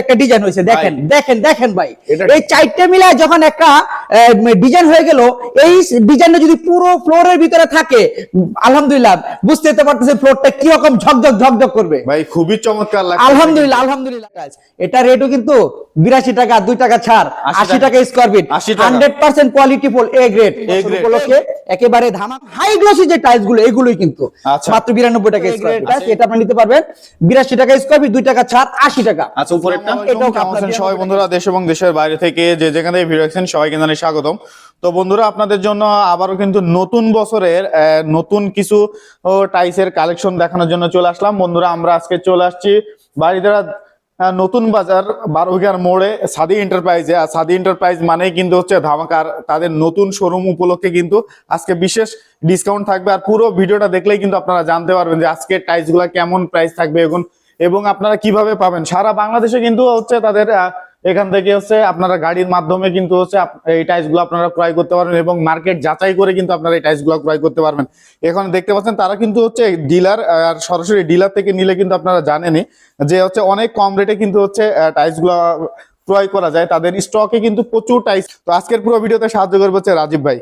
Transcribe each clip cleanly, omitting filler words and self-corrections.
একটা ডিজাইন হয়েছে, দেখেন দেখেন দেখেন ভাই, এই চারটে মিলায় যখন একটা ডিজাইন হয়ে গেল, এই ডিজাইনটা যদি পুরো ফ্লোরের ভিতরে থাকে, আলহামদুলিল্লাহ বুঝতে পারতেছে ফ্লোরটা কি রকম ঝকঝক ঝকঝক করবে ভাই। খুবই চমৎকার লাগছে, আলহামদুলিল্লাহ আলহামদুলিল্লাহ। এটা রেটও কিন্তু 82 টাকা, 2 টাকা ছাড়, 80 টাকা square feet, 100% quality full A grade. উপলক্ষে একেবারে ধামাকা হাই গ্লসি যে টাইলস গুলো, এগুলোই কিন্তু মাত্র 92 টাকা স্কয়ার ফিট। এটা আপনি নিতে পারবেন 82 টাকা স্কয়ার ফিট, 2 টাকা ছাড়, 80 টাকা। আচ্ছা, উপরেরটা এটাও আপনাদের সবাই বন্ধুরা দেশ এবং দেশের বাইরে থেকে যে যেখানে থেকে ভিডিও দেখছেন সবাইকে জানাই স্বাগতম। তো বন্ধুরা, আপনাদের জন্য আবারও কিন্তু নতুন বছরের নতুন কিছু টাইলসের কালেকশন দেখানোর জন্য চলে আসলাম। বন্ধুরা, আমরা আজকে চলে আসছি বাড়িধারা নতুন বাজার 12 বিঘার মোড়ে সাদি এন্টারপ্রাইজে। আর সাদি এন্টারপ্রাইজ মানেই কিন্তু হচ্ছে ধামাকার, তাদের নতুন শোরুম উপলক্ষে কিন্তু আজকে বিশেষ ডিসকাউন্ট থাকবে। আর পুরো ভিডিওটা দেখলেই কিন্তু আপনারা জানতে পারবেন যে আজকে টাইলস গুলা কেমন প্রাইস থাকবে এবং আপনারা কিভাবে পাবেন। সারা বাংলাদেশে কিন্তু হচ্ছে তাদের এখান থেকে হচ্ছে আপনারা গাড়ির মাধ্যমে কিন্তু হচ্ছে এই টাইলস গুলো আপনারা ক্রয় করতে পারবেন এবং মার্কেট যাচাই করে কিন্তু আপনারা এই টাইলস গুলো ক্রয় করতে পারবেন। এখন দেখতে পাচ্ছেন তারা কিন্তু হচ্ছে ডিলার, আর সরাসরি ডিলার থেকে নিলে কিন্তু আপনারা জানেনই যে হচ্ছে অনেক কম রেটে কিন্তু হচ্ছে টাইলস গুলো ক্রয় করা যায়। তাদের স্টকে কিন্তু প্রচুর টাইলস। তো আজকের পুরো ভিডিওতে সাহায্য করবে হচ্ছে রাজীব ভাই।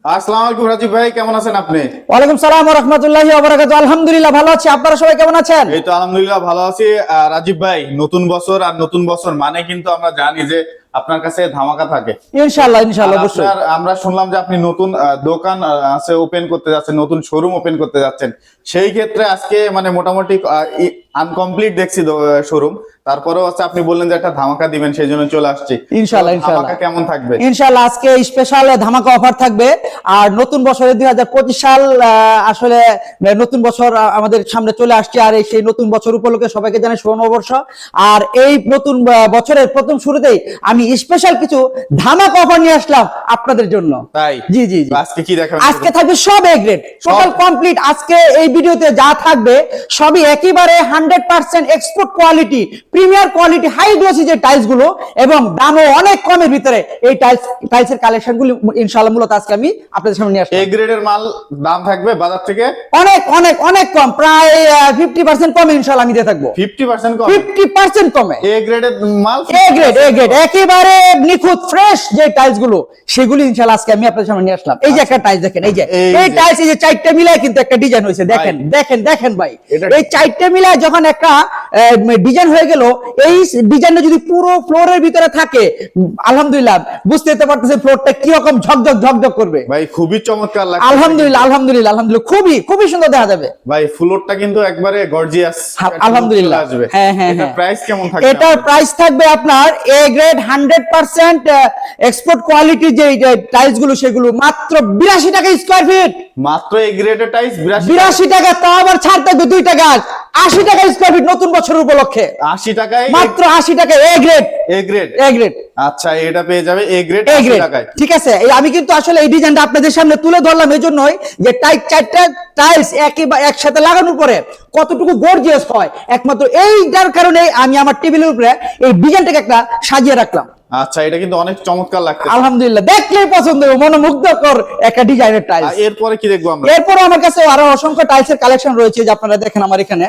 আসসালামু আলাইকুম রাজীব ভাই, কেমন আছেন আপনি? ওয়ালাইকুম সালাম ওয়া রাহমাতুল্লাহি ওয়া বারাকাতুহু। আলহামদুলিল্লাহ ভালো আছি, আপনারা সবাই কেমন আছেন? এই তো আলহামদুলিল্লাহ ভালো আছি। রাজীব ভাই, নতুন বছর, আর নতুন বছর মানে কিন্তু আমরা জানি যে আপনার কাছে ধামাকা থাকে। ইনশাআল্লাহ ইনশাআল্লাহ অবশ্যই। আমরা শুনলাম যে আপনি নতুন দোকান আছে ওপেন করতে যাচ্ছেন, নতুন শোরুম ওপেন করতে যাচ্ছেন। সেই ক্ষেত্রে আজকে মানে মোটামুটি আনকমপ্লিট দেখছি শোরুম, তারপরেও হচ্ছে আপনি বললেন যে একটা ধামাকা দিবেন, সেই জন্য চলে আসছি। ইনশাআল্লাহ ইনশাআল্লাহ। ধামাকা কেমন থাকবে? ইনশাআল্লাহ আজকে স্পেশাল ধামাকা অফার থাকবে। আর নতুন বছরে 2025 সাল আসলে নতুন বছর আমাদের সামনে চলে আসছে। আর এই সেই নতুন বছর উপলক্ষে সবাইকে জানাই শুভ নববর্ষ। আর এই নতুন বছরের প্রথম শুরুতেই আমি স্পেশাল কিছু ধামাকা অফার নিয়ে আসলাম আপনাদের জন্য। তাই? জি জি জি। আজকে কি দেখাবেন? আজকে থাকবে সব এ গ্রেড, টোটাল কমপ্লিট। আজকে এই ভিডিওতে যা থাকবে সবই একেবারে 100% export quality, premier quality, high glossy যে টাইলস গুলো, এবং দামও অনেক কমের ভিতরে এই টাইলসের কালেকশন গুলো ইনশাআল্লাহ মূলত আজকে আমি আপনাদের সামনে নিয়ে আসলাম। এ গ্রেডের মাল দাম থাকবে বাজার থেকে অনেক অনেক অনেক কম, প্রায় 50% কমে ইনশাআল্লাহ আমি দিয়ে থাকবো। 50% কম? 50% কমে। এ গ্রেডের মাল, এ গ্রেড একেবারে নিখুঁত ফ্রেশ যে টাইলস গুলো, সেগুলো ইনশাআল্লাহ আজকে আমি আপনাদের সামনে নিয়ে আসলাম। এই যে একটা টাইলস দেখেন, এই যে এই টাইলস, এই যে চারটে মিলায় কিন্তু একটা ডিজাইন হয়েছে, দেখেন দেখেন দেখেন ভাই, এই চারটে মিলায় যখন একটা ডিজাইন হয়ে গেল, এই ডিজাইনটা যদি পুরো ফ্লোরের ভিতরে থাকে, আলহামদুলিল্লাহ বুঝতে পারতেছে ফ্লোরটা কি রকম ঝকঝক ঝকঝক করবে ভাই। খুবই চমৎকার লাগছে, আলহামদুলিল্লাহ আলহামদুলিল্লাহ আলহামদুলিল্লাহ। খুবই খুবই সুন্দর দেখা যাবে ভাই। ফ্লোরটা কিন্তু একবারে গর্জিয়াস, আলহামদুলিল্লাহ। হ্যাঁ হ্যাঁ হ্যাঁ। প্রাইস কেমন থাকবে? এটার প্রাইস থাকবে আপনার এ গ্রেড 100% এক্সপোর্ট কোয়ালিটি যে টাইলস গুলো, সেগুলো মাত্র 82 টাকা স্কয়ার ফিট। মাত্র এ গ্রেডের টাইলস 82 টাকা, তাও আবার ছাড় থাকবে 2 টাকা, 80 টাকা স্কয়ার ফিট নতুন বছর উপলক্ষে। 80 টাকায়, মাত্র 80 টাকা A grade. A grade, A grade. আচ্ছা, এটা পেয়ে যাবে এ গ্রেড 80 টাকায়। ঠিক আছে, আমি কিন্তু আসলে এই ডিজাইনটা আপনাদের সামনে তুলে ধরলাম এই জন্যই যে চারটা টাইলস একসাথে লাগানোর পরে কতটুকু গর্জিয়াস হয়, একমাত্র এইটার কারণে আমি আমার টেবিলের উপরে এই ডিজাইনটাকে একটা সাজিয়ে রাখলাম। আচ্ছা, এটা কিন্তু অনেক চমৎকার লাগছে, আলহামদুলিল্লাহ। দেখলেই পছন্দ হবে, মনোমুগ্ধকর একটা ডিজাইনের টাইলস। এরপরে কি দেখবো আমরা? এরপর আমার কাছে আরো অসংখ্য টাইলসের কালেকশন রয়েছে, যে আপনারা দেখেন আমার এখানে,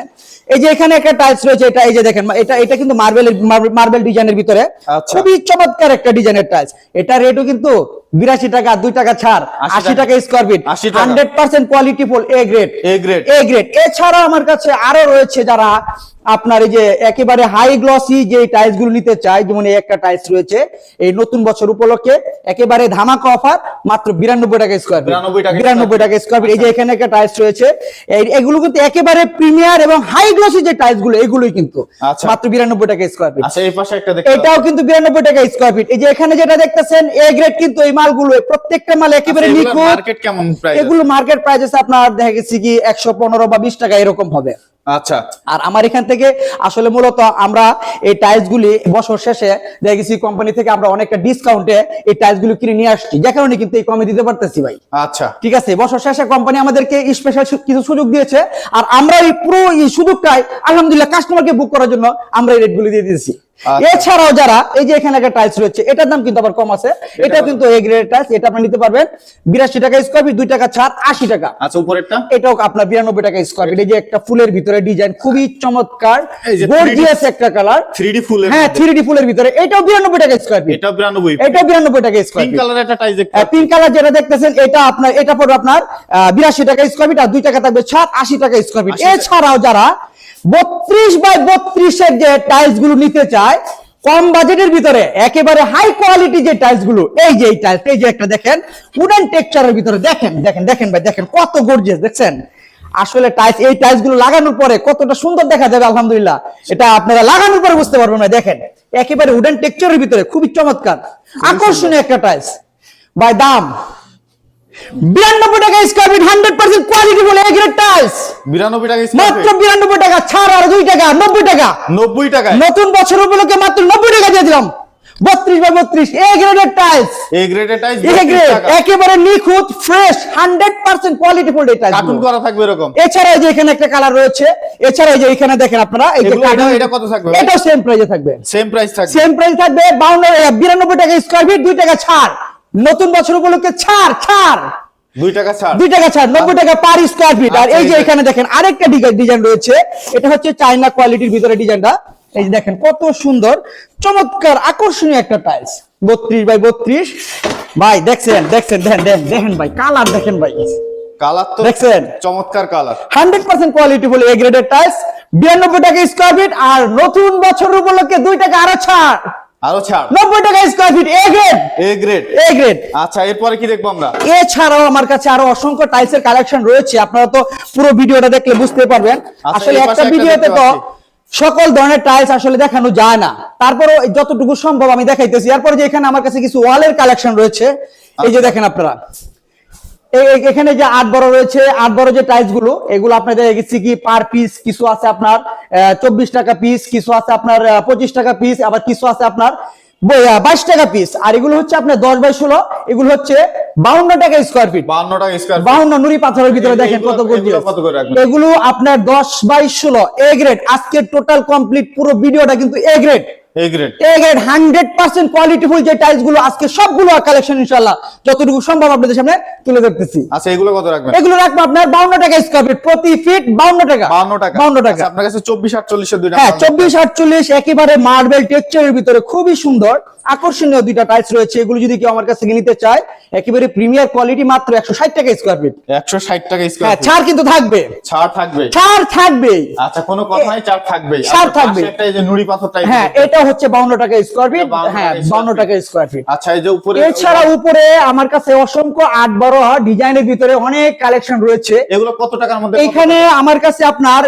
এই যে এখানে একটা টাইলস রয়েছে, এটা এই যে দেখেন, এটা কিন্তু মার্বেল ডিজাইনের ভিতরে খুবই চমৎকার একটা ডিজাইনের টাইলস। এটা রেটও কিন্তু 82 টাকা, 2 টাকা ছাড়, 80 টাকা square feet, 100% quality full A grade. A grade, A grade. এছাড়া আমার কাছে আরো রয়েছে যারা আপনার এই যে একেবারে হাই গ্লসি যে টাইলস গুলো নিতে চায়, যেমন এই একটা টাইলস রয়েছে এই নতুন বছর উপলক্ষে একেবারে ধামাকা অফার, মাত্র 92 টাকা স্কয়ার ফিট। 92 টাকা স্কয়ার ফিট। এই যে এখানে একটা টাইলস রয়েছে, এগুলো কিন্তু একেবারে প্রিমিয়ার এবং হাই গ্লসি যে টাইলস গুলো, এগুলোই কিন্তু মাত্র 92 টাকা স্কয়ার ফিট। আচ্ছা, এই পাশে একটা দেখতে, এটাও কিন্তু 92 টাকা স্কয়ার ফিট। এই যে এখানে যেটা দেখতেছেন এ গ্রেড, কিন্তু এই মালগুলো প্রত্যেকটা মাল একেবারে নিখুঁত। মার্কেট কেমন প্রাইস? এগুলো মার্কেট প্রাইস আছে আপনার দেখা গেছে কি 115 বা 20 টাকা এরকম হবে। আচ্ছা, আর আমার এখান থেকে আসলে মূলত আমরা এই টাইলস গুলি বছর শেষে দেখা গেছি কোম্পানি থেকে আমরা অনেকটা ডিসকাউন্টে এই টাইলস গুলো কিনে নিয়ে আসছি, যে কারণে কিন্তু এই কমে দিতে পারতেছি ভাই। আচ্ছা, ঠিক আছে, বছর শেষে কোম্পানি আমাদেরকে স্পেশাল কিছু সুযোগ দিয়েছে, আর আমরা এই পুরো এই সুযোগটাই আলহামদুলিল্লাহ কাস্টমারকে বুক করার জন্য আমরা এই রেট গুলো দিয়ে দিয়েছি। এছাড়াও যারা এই যে এখানে একটা টাইলস রয়েছে, এটার দাম কিন্তু আবার কম আছে, এটা কিন্তু এ গ্রেড টাইলস, এটা আপনি নিতে পারবেন 82 টাকা স্কয়ার ফিট, 2 টাকা ছাড় 80 টাকা। আচ্ছা উপরেরটা এটাও আপনার 92 টাকা স্কয়ার ফিট। এই যে একটা ফুলের ভিতরে ডিজাইন খুবই চমৎকার, এই যে গর্জিয়াস একটা কালার, 3D ফুলের, হ্যাঁ 3D ফুলের ভিতরে, এটাও 92 টাকা স্কয়ার ফিট, এটা 92, এটাও 92 টাকা স্কয়ার পিঙ্ক ফিট। কালার একটা টাইলস দেখতে পিঙ্ক কালার যেটা দেখতেছেন এটা আপনার, এটা পড়বে আপনার 82 টাকা স্কয়ার ফিট, আর 2 টাকা থাকবে ছাড় 80 টাকা স্কয়ার ফিট। এছাড়াও যারা 32 বাই 32 এর যে টাইলস গুলো নিতে চায় কম বাজেটের ভিতরে, একেবারে হাই কোয়ালিটি যে টাইলস গুলো, এই যে এই টাইলস, এই যে একটা দেখেন উডেন টেক্সচারের ভিতরে, দেখেন দেখেন দেখেন ভাই, দেখেন কত গর্জিয়াস, দেখছেন আসলে টাইলস, এই টাইলস গুলো লাগানোর পরে কতটা সুন্দর দেখা যাবে আলহামদুলিল্লাহ, এটা আপনারা লাগানোর পরে বুঝতে পারবেন না। দেখেন একেবারে উডেন টেক্সচারের ভিতরে খুবই চমৎকার আকর্ষণীয় একটা টাইলস ভাই। দাম 92 টাকা স্কয়ার ফিট, 100% কোয়ালিটি বলে এ গ্রেড টাইলস, 92 টাকা স্কয়ার মাত্র ফিট, 92 টাকা ছাড় আর 2 টাকা 90 টাকা। 90 টাকায় নতুন বছর উপলক্ষে মাত্র 90 টাকা দিয়ে দিলাম। 32 বাই 32 এ গ্রেডের টাইলস, এ গ্রেডের টাইলস এ গ্রেড একেবারে নিখুঁত ফ্রেশ 100% কোয়ালিটি ফুল এই টাইলস। কার্টুন করা থাকবে এরকম। এছাড়া এই যে এখানে একটা কালার রয়েছে, এছাড়া এই যে এখানে দেখেন আপনারা এই যে এটা কত থাকবে? এটাও সেম প্রাইসে থাকবে, সেম প্রাইস থাকবে, সেম প্রাইস থাকবে 92 টাকা স্কয়ার ফিট, 2 টাকা ছাড়, নতুন বছর উপলক্ষে ছাড় ছাড় 2 টাকা ছাড়, 2 টাকা ছাড়, 90 টাকা পার স্কয়ার ফিট। আর আচ্ছা, এই যে এখানে দেখেন আরেকটা ডিজাইন রয়েছে, এটা হচ্ছে চায়না কোয়ালিটির ভিতরে ডিজাইনটা, এই যে দেখেন কত সুন্দর চমৎকার আকর্ষণীয় একটা টাইলস, 32 বাই 32 ভাই, দেখছেন দেখছেন দেখেন দেখেন ভাই, কালার দেখেন ভাই, কালার তো দেখছেন চমৎকার কালার, 100% কোয়ালিটি বলে এ গ্রেডের টাইলস, 92 টাকা স্কয়ার ফিট, আর নতুন বছর উপলক্ষে 2 টাকা আরো ছাড়, আরো ছাড় 90 টাকা square feet A grade, A grade. A grade. আচ্ছা এরপরে কি দেখবো আমরা? এছাড়াও আমার কাছে আরো অসংখ্য টাইলসের কালেকশন রয়েছে, আপনারা তো পুরো ভিডিওটা দেখলে বুঝতে পারবেন। আচ্ছা, আসলে এই পাশে একটা একটা ভিডিওতে দেখতে তো পাচ্ছি। সকল ধরনের টাইলস আসলে দেখানো যায় না, তারপরেও যতটুকু সম্ভব আমি দেখাইতেছি। এরপরে যে এখানে আমার কাছে কিছু ওয়ালের কালেকশন রয়েছে, এই যে দেখেন আপনারা এখানে যে 8 বড় রয়েছে, 8 বড় যে টাইলস গুলো, এগুলো আপনাদের দেখেছি কি পার পিস কিছু আছে আপনার 24 টাকা পিস, কিছু আছে আপনার 25 টাকা পিস, আবার কিছু আছে আপনার 22 টাকা পিস, আর এগুলো হচ্ছে আপনার 10 বাই 16, এগুলো হচ্ছে 52 টাকা স্কয়ার ফিট, 52 টাকা স্কয়ার ফিট, 52 নুরি পাথরের ভিতরে দেখেন কত গর্জিয়াস। কত করে রাখবেন? এগুলো আপনার 10 বাই 16 এ গ্রেড। আজকে টোটাল কমপ্লিট পুরো ভিডিওটা কিন্তু A grade, A grade, A grade 100% quality full যে টাইলস গুলো আজকে সবগুলো কালেকশন ইনশাআল্লাহ যতটুকু সম্ভব আপনাদের সামনে তুলে ধরতেছি। আচ্ছা এগুলো কত রাখবেন? এগুলো রাখবো আপনার 52 টাকা স্কয়ার ফিট, প্রতি ফিট 52 টাকা, 52 টাকা, 52 টাকা। আচ্ছা আপনার কাছে 24 48 এর দুইটা, হ্যাঁ 24 48 একেবারে মার্বেল টেক্সচারের ভিতরে খুবই সুন্দর আকর্ষণীয় দুইটা টাইলস রয়েছে। এগুলো যদি কেউ আমার কাছে নিতে চায় একেবারে প্রিমিয়ার কোয়ালিটি, মাত্র 160 টাকা স্কয়ার ফিট, 160 টাকা স্কয়ার হ্যাঁ ফিট, ছাড় কিন্তু থাকবে, ছাড় থাকবে, ছাড় থাকবে। আচ্ছা কোনো কথা নাই, ছাড় থাকবে, ছাড় থাকবে। একটা এই যে নুড়ি পাথর টাইপ, হ্যাঁ এটা হচ্ছে 52 টাকা স্কয়ার ফিট, 52 হ্যাঁ টাকা 52 টাকা স্কয়ার ফিট। আচ্ছা এই যে উপরে, এছাড়া উপরে আমার কাছে অসংখ্য 8 বড় ডিজাইনের ভিতরে অনেক কালেকশন রয়েছে। এগুলো কত টাকার মধ্যে? এখানে আমার কাছে আপনার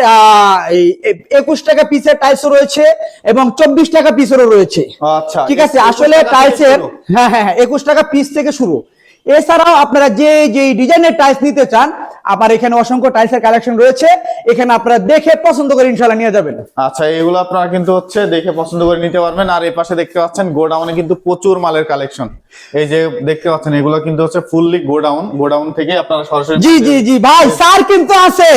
21 টাকা পিসের টাইলসও রয়েছে এবং 24 টাকা পিসেরও রয়েছে। আচ্ছা ঠিক আছে, আসলে টাইলসের হ্যাঁ 21 টাকা পিস থেকে শুরু। এছাড়াও আপনারা যে ডিজাইনের টাইলস নিতে চান, আবার এখানে অসংখ্য টাইলসের কালেকশন রয়েছে, এখানে আপনারা দেখে পছন্দ করে ইনশাআল্লাহ নিয়ে যাবেন। আচ্ছা এগুলো আপনারা কিন্তু হচ্ছে দেখে পছন্দ করে নিতে পারবেন। আর এই পাশে দেখতে পাচ্ছেন গোডাউনে কিন্তু প্রচুর মালের কালেকশন, এই যে দেখতে পাচ্ছেন এগুলো কিন্তু হচ্ছে ফুললি গোডাউন থেকে আপনারা সরাসরি, জি জি জি ভাই, স্যার কিন্তু আছে,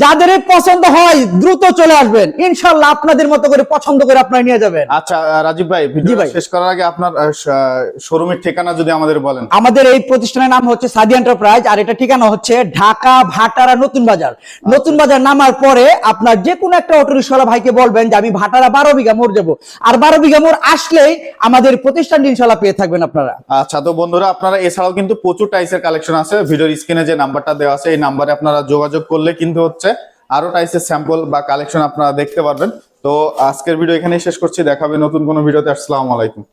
যাদের পছন্দ হয় দ্রুত চলে আসবেন, ইনশাআল্লাহ আপনাদের মতো করে পছন্দ করে আপনারা নিয়ে যাবেন। আচ্ছা রাজীব ভাই, ভিডিও শেষ করার আগে আপনার শোরুমের ঠিকানা যদি আমাদের বলেন। আমাদের এই প্রতিষ্ঠানের নাম হচ্ছে সাদি এন্টারপ্রাইজ, আর এটা ঠিকানা হচ্ছে ঢাকা ভাটারা নতুন বাজার। নতুন বাজার নামার পরে আপনার যে কোনো একটা অটোরিকশাওয়ালা ভাইকে বলবেন যে আমি ভাটারা 12 বিঘা মোড় যাবো, আর 12 বিঘা মোড় আসলেই আমাদের প্রতিষ্ঠানটি ইনশাআল্লাহ পেয়ে থাকবেন আপনারা। আচ্ছা তো বন্ধুরা, আপনারা এছাড়াও কিন্তু প্রচুর টাইলসের কালেকশন আছে, ভিডিওর স্ক্রিনে যে নাম্বারটা দেওয়া আছে এই নাম্বারে আপনারা যোগাযোগ করলে কিন্তু হচ্ছে আরো টাইলসের স্যাম্পল বা কালেকশন আপনারা দেখতে পারবেন। তো আজকের ভিডিও এখানেই শেষ করছি, দেখাবে নতুন কোনো ভিডিওতে। আসসালামু আলাইকুম।